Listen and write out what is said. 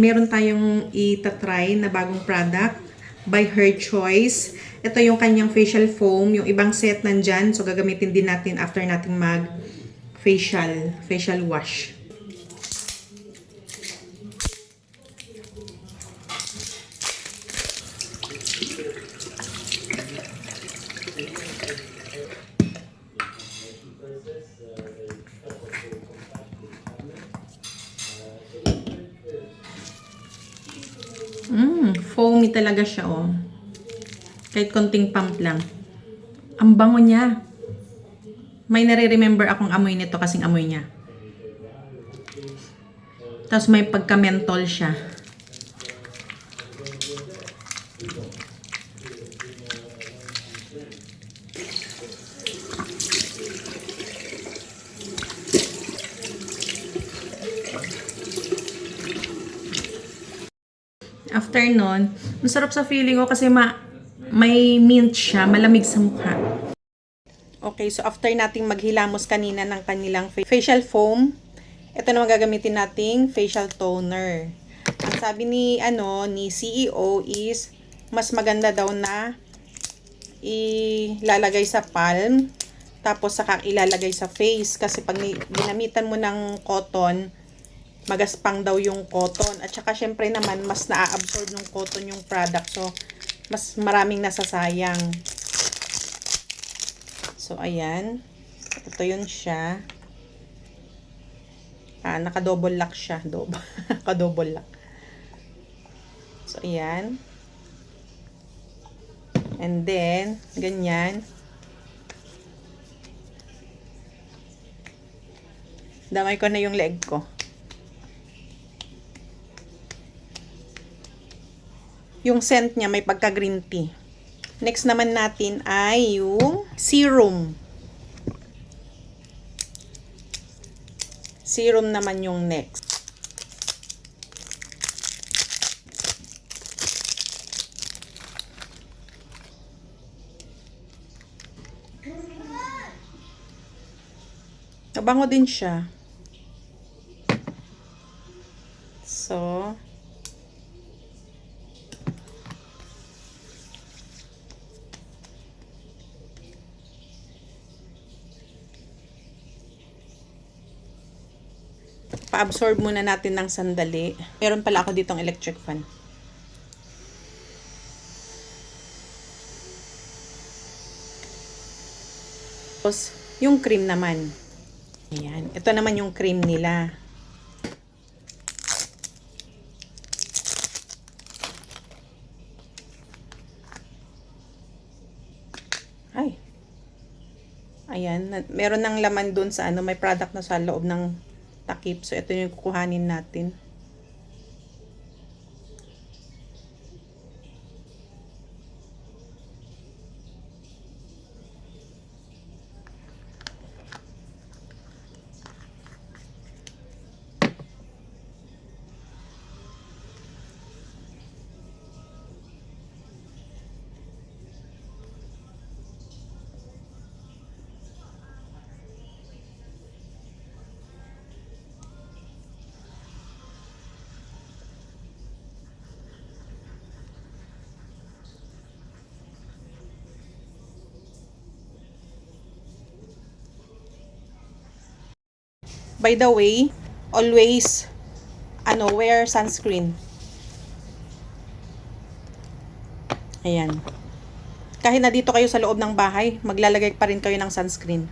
Meron tayong itatry na bagong product by Her Choice. Ito yung kanyang facial foam. Yung ibang set nandyan. So, gagamitin din natin after natin facial wash. Foamy talaga siya, oh. Kahit konting pump lang. Ang bango niya. May nare-remember akong amoy nito kasing amoy niya. Tapos may pagka-mentol siya. After nun, masarap sa feeling ko kasi may mint siya, malamig sa mukha. Okay, so after nating maghilamos kanina ng kanilang facial foam, ito naman gagamitin nating facial toner. Ang sabi ni CEO is mas maganda daw na ilalagay sa palm tapos saka ilalagay sa face kasi pag ginamitan mo ng cotton, magaspang daw yung cotton. At saka syempre naman, mas na-absorb ng cotton yung product. So, mas maraming nasasayang. So, ayan. Ito yun siya. Naka-double lock siya. Naka-double lock. So, ayan. And then, ganyan. Damay ko na yung leg ko. Yung scent niya may pagka green tea. Next naman natin ay yung serum. Serum naman yung next. Nabango din siya. So, pa-absorb muna natin ng sandali. Meron pala ako ditong electric fan. Tapos, yung cream naman. Ayan. Ito naman yung cream nila. Ay. Ayan. Meron ng laman dun sa may product na sa loob ng takip. So, ito yung kukuhanin natin. By the way, always wear sunscreen. Ayan. Kahit na dito kayo sa loob ng bahay, maglalagay pa rin kayo ng sunscreen.